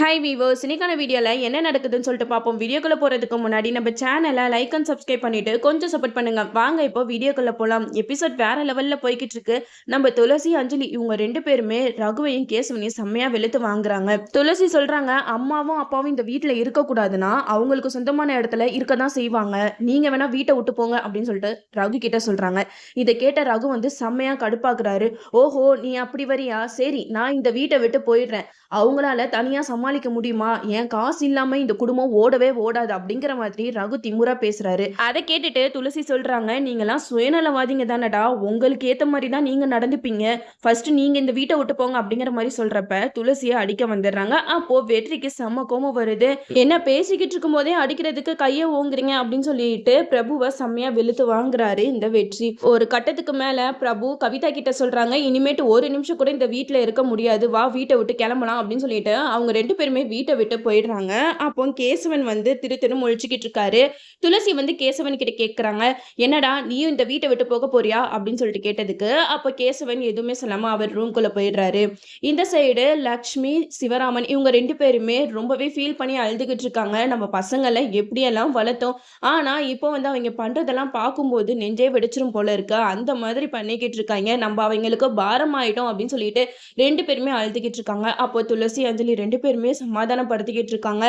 Hi viewers, இன்னைக்கான வீடியோவில் என்ன நடக்குதுன்னு சொல்லிட்டு பார்ப்போம். வீடியோக்குள்ளே போகிறதுக்கு முன்னாடி நம்ம சேனலை லைக் அண்ட் சப்ஸ்கிரைப் பண்ணிட்டு கொஞ்சம் சப்போர்ட் பண்ணுங்க. வாங்க இப்போ வீடியோக்குள்ளே போகலாம். எபிசோட் வேற லெவலில் போய்கிட்டு இருக்கு. நம்ம துளசி அஞ்சலி இவங்க ரெண்டு பேருமே ரகுவையும் கேசவனையும் செம்மையாக வெளுத்து வாங்குறாங்க. துளசி சொல்றாங்க, அம்மாவும் அப்பாவும் இந்த வீட்டில் இருக்கக்கூடாதுன்னா அவங்களுக்கு சொந்தமான இடத்துல இருக்க தான் செய்வாங்க. நீங்க வேணா வீட்டை விட்டு போங்க அப்படின்னு சொல்லிட்டு ரகு கிட்ட சொல்றாங்க. இதை கேட்ட ரகு வந்து செம்மையா கடுப்பாக்குறாரு. ஓஹோ, நீ அப்படி வரியா? சரி, நான் இந்த வீட்டை விட்டு போயிடுறேன். அவங்களால தனியா சமாளிக்க முடியுமா? என் காசு இல்லாம இந்த குடும்பம் ஓடவே ஓடாது அப்படிங்கிற மாதிரி ரகு திமுறா பேசுறாரு. அதை கேட்டுட்டு துளசி சொல்றாங்க, நீங்கெல்லாம் சுயநலவாதிங்க தானடா, உங்களுக்கு ஏத்த மாதிரி தான் நீங்க நடந்துப்பீங்க. ஃபர்ஸ்ட் நீங்க இந்த வீட்டை விட்டு போங்க அப்படிங்கிற மாதிரி சொல்றப்ப துளசியை அடிக்க வந்துடுறாங்க. அப்போ வெற்றிக்கு செம்ம கோபம் வருது. என்ன பேசிக்கிட்டு இருக்கும் போதே அடிக்கிறதுக்கு கையை ஓங்குறீங்க அப்படின்னு சொல்லிட்டு பிரபுவை செம்மையா வெளுத்து வாங்குறாரு இந்த வெற்றி. ஒரு கட்டத்துக்கு மேல பிரபு கவிதா கிட்ட சொல்றாங்க, இனிமேட்டு ஒரு நிமிஷம் கூட இந்த வீட்டுல இருக்க முடியாது, வா வீட்டை விட்டு கிளம்பலாம் அப்படின்னு சொல்லிட்டு அவங்க ரெண்டு பேருமே வீட்டை விட்டு போயிடுறாங்க. அப்போ கேசவன் வந்து திரு முழிச்சுக்கிட்டு இருக்காரு. துளசி வந்து கேசவன் கிட்ட கேட்கறாங்க, என்னடா நீயும் இந்த வீட்டை விட்டு போக போறியா அப்படின்னு சொல்லிட்டு கேட்டதுக்கு அப்போ கேசவன் எதுவுமே சொல்லாம அவர் ரூம்குள்ள போயிடுறாரு. இந்த சைடு லக்ஷ்மி சிவராமன் இவங்க ரெண்டு பேருமே ரொம்பவே ஃபீல் பண்ணி அழுதுகிட்டு இருக்காங்க. நம்ம பசங்களை எப்படியெல்லாம் வளர்த்தோம், ஆனா இப்போ வந்து அவங்க பண்றதெல்லாம் பார்க்கும்போது நெஞ்சே வெடிச்சிரும் போல இருக்கு, அந்த மாதிரி பண்ணிக்கிட்டு இருக்காங்க, நம்ம அவங்களுக்கு பாரம் ஆயிட்டோம் அப்படின்னு சொல்லிட்டு ரெண்டு பேருமே அழுதுகிட்டு இருக்காங்க. அப்போ துளசி அஞ்சலி ரெண்டு பேருமே சமாதானப்படுத்திக்கிட்டு இருக்காங்க.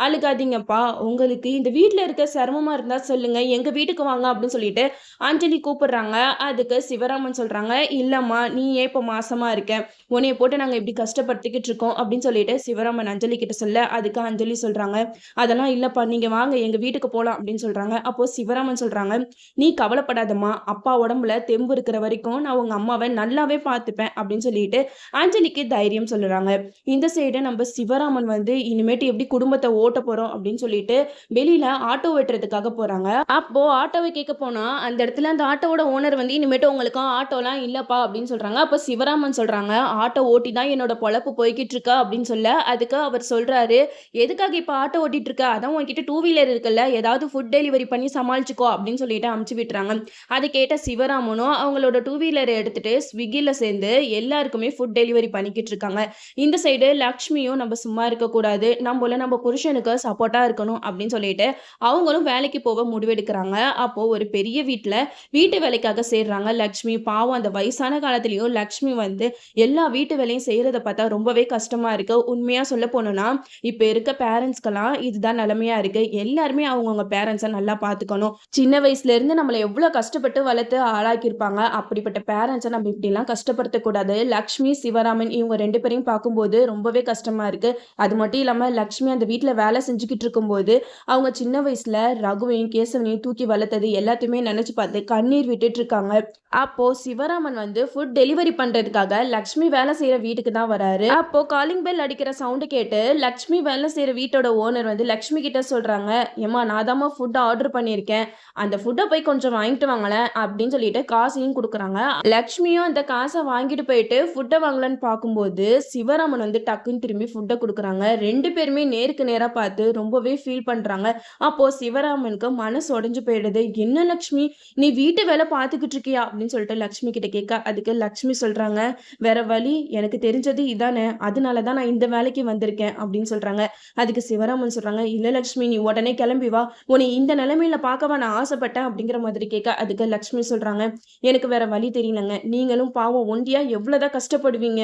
அழுகாதீங்கப்பா, உங்களுக்கு இந்த வீட்டில் இருக்க சிரமமா இருந்தா சொல்லுங்க, எங்க வீட்டுக்கு வாங்க அப்படின்னு சொல்லிட்டு அஞ்சலி கூப்பிடுறாங்க. அதுக்கு சிவராமன் சொல்றாங்க, இல்லம்மா நீ ஏன் இப்போ மாசமா இருக்க, உன்னைய போட்டு நாங்க இப்படி கஷ்டப்படுத்திக்கிட்டு இருக்கோம் அப்படின்னு சொல்லிட்டு சிவராமன் அஞ்சலி கிட்ட சொல்ல, அதுக்கு அஞ்சலி சொல்றாங்க, அதெல்லாம் இல்லப்பா, நீங்க வாங்க எங்க வீட்டுக்கு போலாம் அப்படின்னு சொல்றாங்க. அப்போ சிவராமன் சொல்றாங்க, நீ கவலைப்படாதம்மா, அப்பா உடம்புல தெம்பு இருக்கிற வரைக்கும் நான் உங்க அம்மாவை நல்லாவே பார்த்துப்பேன் அப்படின்னு சொல்லிட்டு அஞ்சலிக்கு தைரியம் சொல்லுறாங்க. இந்த சைடு நம்ம சிவராமன் வந்து இனிமேட்டு எப்படி குடும்பத்தை ஓட்ட போறோம் அப்படின்னு சொல்லிட்டு வெளியில ஆட்டோ வெட்டுறதுக்காக போறாங்க. அப்போ ஆட்டோவை கேட்க போனா அந்த இடத்துல அந்த ஆட்டோவோட ஓனர் வந்து, இனிமேட்டு உங்களுக்கு ஆட்டோலாம் இல்லப்பா அப்படின்னு சொல்றாங்க. அப்போ சிவராமன் சொல்றாங்க, ஆட்டோ ஓட்டி தான் என்னோட பொழப்பு போய்கிட்டு இருக்கா அப்படின்னு சொல்ல, அதுக்கு அவர் சொல்றாரு, எதுக்காக இப்ப ஆட்டோ ஓட்டிட்டு இருக்க, அதான் உன்கிட்ட டூ வீலர் இருக்குல்ல, ஏதாவது ஃபுட் டெலிவரி பண்ணி சமாளிச்சுக்கோ அப்படின்னு சொல்லிட்டு அமுச்சு விட்டுறாங்க. அதை கேட்ட சிவராமனும் அவங்களோட டூ வீலரை எடுத்துட்டு ஸ்விக்கில சேர்ந்து எல்லாருக்குமே ஃபுட் டெலிவரி பண்ணிக்கிட்டு இருக்காங்க. இந்த சைடு லக்ஷ்மியும் நம்ம சும்மா இருக்கக்கூடாது, நம்ம புருஷனுக்கு சப்போர்ட்டா இருக்கணும் அப்படின்னு சொல்லிட்டு அவங்களும் வேலைக்கு போக முடிவெடுக்கிறாங்க. அப்போ ஒரு பெரிய வீட்டு வேலைக்காக சேர்றாங்க லக்ஷ்மி. பாவம், அந்த வயசான காலத்திலயும் லக்ஷ்மி வந்து எல்லா வீட்டு வேலையும் செய்யறத பார்த்தா ரொம்பவே கஷ்டமா இருக்கு. உண்மையா சொல்ல போனோம்னா இப்ப இருக்க பேரண்ட்ஸ்க்கெல்லாம் இதுதான் நிலைமையா இருக்கு. எல்லாருமே அவங்கவுங்க பேரண்ட்ஸை நல்லா பார்த்துக்கணும். சின்ன வயசுல இருந்து நம்மளை எவ்வளவு கஷ்டப்பட்டு வளர்த்து ஆளாக்கியிருப்பாங்க, அப்படிப்பட்ட பேரண்ட்ஸை நம்ம இப்படி எல்லாம் கஷ்டப்படுத்தக்கூடாது. லக்ஷ்மி சிவராமன் இவங்க ரெண்டு பேரையும் பார்க்கும்போது ரொம்பவே கஷ்டமா இருக்கு. அது மட்டும் இல்லாம லக்ஷ்மி அந்த வீட்டுல வேலை செஞ்சுக்கிட்டு இருக்கும்போது அவங்க சின்ன வயசுல ரகுவையும் கேசவனையும் தூக்கி வளர்த்தது எல்லாத்தையுமே நினைச்சு பார்த்து கண்ணீர் விட்டுட்டு இருக்காங்க. அப்போ சிவராமன் வந்து ஃபுட் டெலிவரி பண்றதுக்காக லக்ஷ்மி வேலை செய்யற வீட்டுக்கு தான் வராரு. அப்போ காலிங் பெல் அடிக்கிற சவுண்டு கேட்டு லக்ஷ்மி வேலை செய்யற வீட்டோட ஓனர் வந்து லக்ஷ்மி கிட்ட சொல்றாங்க, ஏமா நான் தாம்மா ஃபுட் ஆர்டர் பண்ணியிருக்கேன், அந்த ஃபுட்டை போய் கொஞ்சம் வாங்கிட்டு வாங்கலேன் அப்படின்னு சொல்லிட்டு காசையும் கொடுக்குறாங்க. லக்ஷ்மியும் அந்த காசை வாங்கிட்டு போயிட்டு ஃபுட்டை வாங்கலன்னு பார்க்கும்போது சிவராமன் வந்து டக்குன்னு திரும்பி ஃபுட்டை கொடுக்குறாங்க. ரெண்டு பேருமே நேருக்கு நேரா பார்த்து ரொம்பவே ஃபீல் பண்றாங்க. அப்போ சிவராமனுக்கு மனசு உடைஞ்சு போயிடுது. என்ன லக்ஷ்மி, நீ வீட்டு வேலை பார்த்துக்கிட்டு இருக்கியா அப்படின்னு சொல்லிட்டு லக்ஷ்மி கிட்ட கேட்க, அதுக்கு லக்ஷ்மி சொல்றாங்க, வேற வழி எனக்கு தெரிஞ்சது இதானே, அதனாலதான் நான் இந்த வேலைக்கு வந்திருக்கேன் அப்படின்னு சொல்றாங்க. அதுக்கு சிவராமன் சொல்றாங்க, இல்ல லக்ஷ்மி, நீ உடனே கிளம்பி வா, உன்னை இந்த நிலைமையில பார்க்கவா நான் ஆசைப்பட்டேன் அப்படிங்கிற மாதிரி கேட்க, அதுக்கு லக்ஷ்மி சொல்றாங்க, எனக்கு வேற வழி தெரியலங்க, நீங்களும் பாவம் ஒண்டியா எவ்வளவுதான் கஷ்டப்படுவீங்க,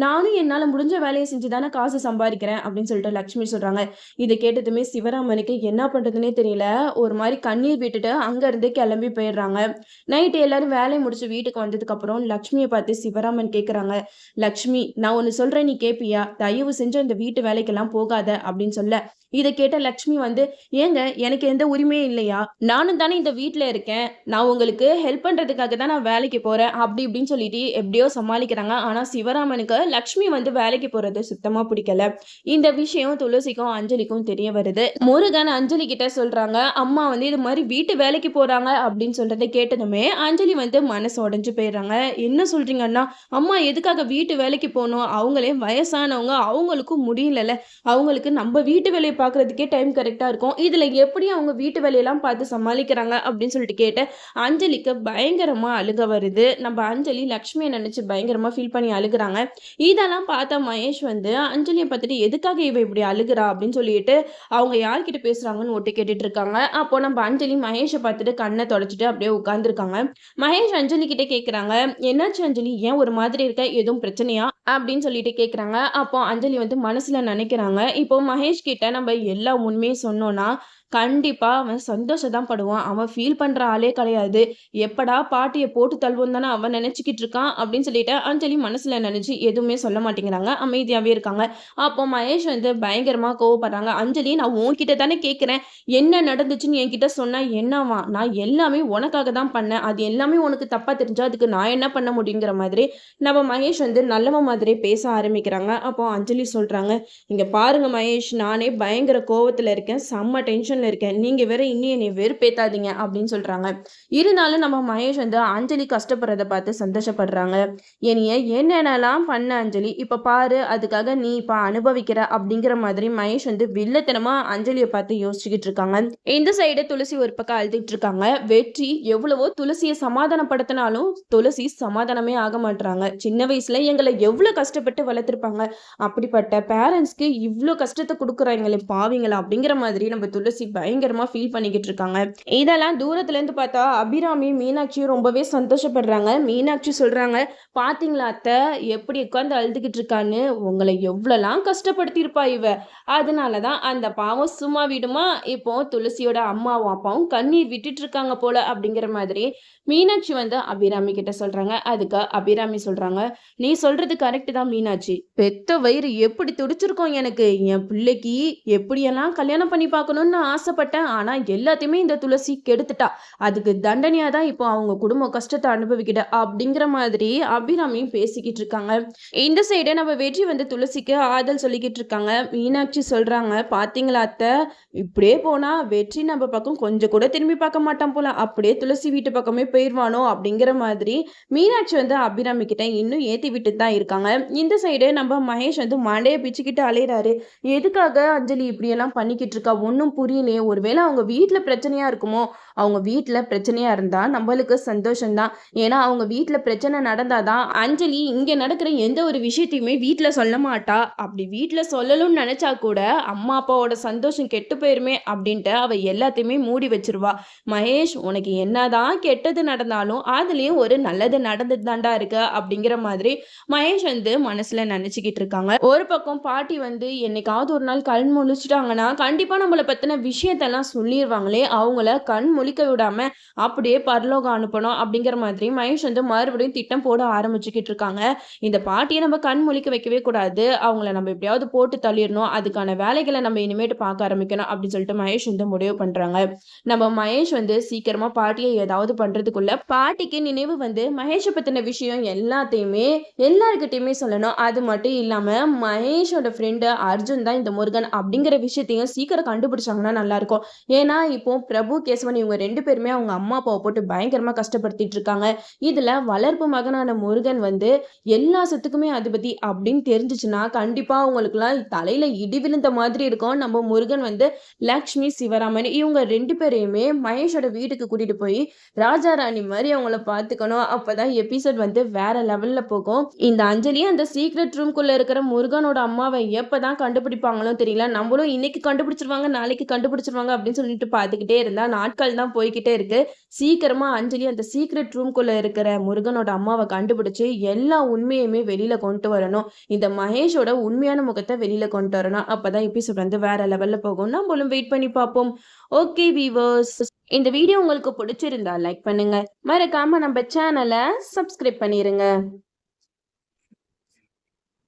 நானும் என்னால முடிஞ்ச வேலையை செஞ்சுதானே காசு சம்பாதிக்கிறேன் அப்படின்னு சொல்லிட்டு லக்ஷ்மி சொல்றாங்க. இதை கேட்டதுமே சிவராமனுக்கு என்ன பண்றதுன்னே தெரியல. ஒரு மாதிரி கண்ணீர் விட்டுட்டு அங்க இருந்து கிளம்பி போயிடுறாங்க. நைட்டு எல்லாரும் வேலையை முடிச்சு வீட்டுக்கு வந்ததுக்கு அப்புறம் லக்ஷ்மியை பார்த்து சிவராமன் கேட்கறாங்க, லக்ஷ்மி நான் ஒன்னு சொல்றேன், நீ கேப்பியா, தயவு செஞ்சு இந்த வீட்டு வேலைக்கெல்லாம் போகாத அப்படின்னு சொல்ல, இதை கேட்ட லக்ஷ்மி வந்து, ஏங்க எனக்கு எந்த உரிமையும் இல்லையா, நானும் தானே இந்த வீட்டுல இருக்கேன், நான் உங்களுக்கு ஹெல்ப் பண்றதுக்காக தான் நான் வேலைக்கு போறேன் அப்படி இப்படின்னு சொல்லிட்டு எப்படியோ சமாளிக்கிறாங்க. ஆனா சிவராமனுக்கு லக்ஷ்மி வந்து வேலைக்கு போறது சுத்தமா பிடிக்கல. இந்த விஷயம் துளசிக்கும் அஞ்சலிக்கும் தெரிய வருது. முருகன் அஞ்சலி கிட்ட சொல்றாங்க, அம்மா வந்து இது மாதிரி வீட்டு வேலைக்கு போறாங்க அப்படின்னு சொல்றதை கேட்டதுமே அஞ்சலி வந்து மனசு உடைஞ்சு போயிடுறாங்க. என்ன சொல்றீங்கன்னா, அம்மா எதுக்காக வீட்டு வேலைக்கு போகணும். அவங்களே வயசானவங்க. அவங்களுக்கும் முடியலல்ல. அவங்களுக்கு நம்ம வீட்டு வேலைய பார்க்குறதுக்கே டைம் கரெக்ட்டா இருக்கும். இதில எப்படி அவங்க வீட்டு வேலையெல்லாம் பார்த்து சமாளிக்கிறாங்க அப்படின்னு சொல்லிட்டு கேட்டு, அஞ்சலிக்கு பயங்கரமா அழுக வருது. நம்ம அஞ்சலி லக்ஷ்மிய நினைச்சு பயங்கரமா ஃபீல் பண்ணி அழுகுறாங்க. இதெல்லாம் பார்த்த மகேஷ் வந்து அஞ்சலிய பார்த்துட்டு, "எதுக்காக இவ இப்படி அழுகுறா?" அப்படின்னு சொல்லிட்டு அவங்க யார்கிட்ட பேசுறாங்கன்னு ஒட்டு கேட்டுட்டு இருக்காங்க. அப்போ நம்ம அஞ்சலி மகேஷ பார்த்துட்டு கண்ண தொடச்சுட்டு அப்படியே உட்கார்ந்துருக்காங்க. மகேஷ் அஞ்சலி கிட்ட கேட்குறாங்க, "என்னாச்சு அஞ்சலி? ஏன் ஒரு மாதிரி இருக்க? எதுவும் பிரச்சனையா?" அப்படின்னு சொல்லிட்டு கேட்குறாங்க. அப்போ அஞ்சலி வந்து மனசுல நினைக்கிறாங்க, இப்போ மகேஷ் கிட்ட நம்ம எல்லா உண்மையும் சொன்னோம்னா, கண்டிப்பா அவன் சந்தோஷம் தான் படுவான். அவன் ஃபீல் பண்ற ஆளே கிடையாது. எப்படா பாட்டிய போட்டு தள்ளுவோம் தானே அவன் நினைச்சுக்கிட்டு இருக்கான் அப்படின்னு சொல்லிட்டு அஞ்சலி மனசுல நினைச்சு எதுவுமே சொல்ல மாட்டேங்கிறாங்க. அமைதியாவே இருக்காங்க. அப்போ மகேஷ் வந்து பயங்கரமா கோவப்படுறாங்க. "அஞ்சலி, நான் உன்கிட்ட தானே கேட்கிறேன். என்ன நடந்துச்சுன்னு என்கிட்ட சொன்னா என்னவா? நான் எல்லாமே உனக்காக தான் பண்ணேன். அது எல்லாமே உனக்கு தப்பா தெரிஞ்சா அதுக்கு நான் என்ன பண்ண முடியுங்கிற மாதிரி நம்ம மகேஷ் வந்து நல்லவன் மாதிரி பேச ஆரம்பிக்கிறாங்க. அப்போ அஞ்சலி சொல்றாங்க, "இங்க பாருங்க மகேஷ், நானே பயங்கர கோவத்துல இருக்கேன். செம்ம டென்ஷன்ல இருக்கேன். நீங்க வேற இன்னும் என்னைய வெறுப்பேத்தாதீங்க" அப்படின்னு சொல்றாங்க. இருந்தாலும் நம்ம மகேஷ் வந்து அஞ்சலி கஷ்டப்படுறத பார்த்து சந்தோஷப்படுறாங்க. "என்னைய என்னென்னலாம் பண்ண அஞ்சலி, இப்ப பாரு அதுக்காக நீ இப்ப அனுபவிக்கிற" அப்படிங்கிற மாதிரி மகேஷ் வந்து வில்லத்தனமா அஞ்சலிய பார்த்து யோசிச்சுக்கிட்டு இருக்காங்க. இந்த சைடு துளசி ஒரு பக்கம் அழுதுட்டு இருக்காங்க. வெற்றி எவ்வளவோ துளசிய சமாதானப்படுத்தினாலும் துளசி சமாதானமே ஆக மாட்றாங்க. சின்ன வயசுல எங்களை எவ்வளவு கஷ்டப்பட்டு வளர்த்திருப்பாங்க. அப்படிப்பட்ட பேரண்ட்ஸ்க்கு இவ்ளோ கஷ்டத்த குடுக்குறாங்களே பாவிங்களா அப்படிங்கிற மாதிரி நம்ம துளசி பயங்கரமா ஃபீல் பண்ணிக்கிட்டு இருக்காங்க. இதெல்லாம் தூரத்துல இருந்து பார்த்தா அபிராமி, மீனாட்சியும் ரொம்பவே சந்தோஷப்படுறாங்க. மீனாட்சி சொல்றாங்க, "பாத்தீங்களா அத்தை எப்படி உட்கார்ந்து அழுதுகிட்டு இருக்கான்னு? உங்களை எவ்வளோலாம் கஷ்டப்படுத்தியிருப்பா இவ. அதனால தான் அந்த பாவம் சும்மா விடுமா? இப்போ துளசியோட அம்மாவும் அப்பாவும் கண்ணீர் விட்டுட்டு இருக்காங்க போல" அப்படிங்கிற மாதிரி மீனாட்சி வந்து அபிராமி கிட்ட சொல்றாங்க. அதுக்கு அபிராமி சொல்றாங்க, "நீ சொல்றது கரெக்ட் தான் மீனாட்சி. பெத்த வயிறு எப்படி துடிச்சிருக்கோம் எனக்கு. என் பிள்ளைக்கு எப்படியெல்லாம் கல்யாணம் பண்ணி பார்க்கணும்னு நான் ஆசைப்பட்டேன். ஆனா எல்லாத்தையுமே இந்த துளசி கெடுத்துட்டா. அதுக்கு தண்டனையா தான் இப்போ அவங்க குடும்பம் கஷ்டத்தை அனுபவிக்கிது" அப்படிங்கிற மாதிரி அபிராமியும் பேசிக்கிட்டு இருக்காங்க. இந்த சைடு நம்ம வெற்றி வந்து துளசிக்கு ஆறுதல் சொல்லிக்கிட்டு இருக்காங்க. மீனாட்சி சொல்றாங்க, "பாத்தீங்களா அத்தை, இப்படியே போனா வெற்றி நம்ம பக்கம் கொஞ்சம் கூட திரும்பி பார்க்க மாட்டான் போல. அப்படியே துளசி வீட்டு பக்கமே போயிருவானோ" அப்படிங்கிற மாதிரி மீனாட்சி வந்து அபிராமி கிட்ட இன்னும் ஏத்தி விட்டு தான் இருக்காங்க. இந்த சைடு நம்ம மகேஷ் வந்து மண்டைய பிச்சுக்கிட்டு அலையறாரு. எதுக்காக அஞ்சலி இப்படியெல்லாம் பண்ணிக்கிட்டு இருக்கா? ஒன்றும் புரியலையே. ஒருவேளை அவங்க வீட்ல பிரச்சனையா இருக்குமோ? அவங்க வீட்ல பிரச்சனையா இருந்தா நம்மளுக்கு சந்தோஷம் தான். ஏன்னா அவங்க வீட்ல பிரச்சனை நடந்தாதான் அஞ்சலி இங்க நடக்கிற எந்த ஒரு விஷயத்தையுமே வீட்ல சொல்ல மாட்டா. அப்படி வீட்ல சொல்லணும்னு நினைச்சா கூட அம்மா அப்பாவோட சந்தோஷம் கெட்டு போயிருமே அப்படின்ட்டு அவ எல்லாத்தையுமே மூடி வச்சிருவா. மகேஷ், உனக்கு என்னதான் கெட்டது நடந்தாலும் அதுலயும் ஒரு நல்லது நடந்துட்டு தாண்டா இருக்கு அப்படிங்கிற மாதிரி மகேஷ் வந்து மனசுல நினைச்சுக்கிட்டு இருக்காங்க. ஒரு பக்கம் பாட்டி வந்து என்னைக்காவது ஒரு நாள் கண் முழிச்சிட்டாங்கன்னா கண்டிப்பா நம்மளை பத்தின விஷயத்தெல்லாம் சொல்லிடுவாங்களே, அவங்கள கண் முழிக்க விடாம அப்படியே பரலோகம் அனுப்பணும் அப்படிங்கிற மாதிரி மகேஷ் வந்து மறுபடியும் திட்டம் போட ஆரம்பிச்சுக்கிட்டு இருக்காங்க. இந்த பாட்டியை நம்ம கண் முழிக்க வைக்கவே கூடாது. அவங்கள நம்ம எப்படியாவது போட்டு தள்ளிடணும். அதுக்கான வேலைகளை நம்ம இனிமேட்டு பார்க்க ஆரம்பிக்கணும் அப்படின்னு சொல்லிட்டு மகேஷ் வந்து முடிவு பண்றாங்க. நம்ம மகேஷ் வந்து சீக்கிரமா பாட்டியை ஏதாவது பண்றதுக்குள்ள பாட்டிக்கு நினைவு வந்து மகேஷை பத்தின விஷயம் எல்லாத்தையுமே எல்லார்கிட்டயுமே சொல்லணும். அது மட்டும் இல்லாம மகேஷோட ஃப்ரெண்டு அர்ஜுன் தான் இந்த முருகன் அப்படிங்கிற விஷயத்தையும் சீக்கிரம் கண்டுபிடிச்சாங்கன்னா நல்லா இருக்கும். ஏன்னா இப்போ பிரபு, கேசவன் இவங்க 2 பேருமே அவங்க அம்மா அப்பாவை போட்டு பயங்கரமா கஷ்டப்படுத்திட்டு இருக்காங்க. இதுல வளர்ப்பு மகனான முருகன் வந்து எல்லா சொத்துக்குமே அதிபதி அப்படின்னு தெரிஞ்சுச்சுன்னா கண்டிப்பா அவங்களுக்குலாம் தலையில இடி விழுந்த மாதிரி இருக்கும். நம்ம முருகன் வந்து லக்ஷ்மி, சிவராமன் இவங்க 2 பேரையுமே மகேஷோட வீட்டுக்கு கூட்டிட்டு போய் ராஜா ராணி மாதிரி அவங்கள பார்த்துக்கணும். அப்பதான் எபிசோட் வந்து வேற லெவல்ல போகும். இந்த அஞ்சலி அந்த சீக்ரெட் ரூம்குள்ள இருக்கிற முருகனோட அம்மாவை எப்பதான் கண்டுபிடிப்பாங்களோ தெரியல. நம்மளும் இன்னைக்கு கண்டுபிடிச்சிருவாங்க, நாளைக்கு கண்டுபிடிச்சிருவாங்க அப்படின்னு சொல்லிட்டு பார்த்துக்கிட்டே இருந்தா நாட்கள் தான் போய்கிட்டே இருக்கு. சீக்கிரமா அஞ்சலி அந்த சீக்ரெட் ரூம்குள்ள இருக்கிற முருகனோட அம்மாவை கண்டுபிடிச்சு எல்லா உண்மையுமே வெளியில கொண்டு வரணும். இந்த மகேஷோட உண்மையான முகத்தை வெளியில கொண்டு வரணும். அப்பதான் எபிசோட் வந்து வேற லெவல்ல போகும். நம்மளும் வெயிட் பண்ணி பார்ப்போம். ஓகே வீவர்ஸ், இந்த வீடியோ உங்களுக்கு பிடிச்சிருந்தா லைக் பண்ணுங்க. மறக்காம நம்ம சேனலை சப்ஸ்கிரைப் பண்ணிருங்க.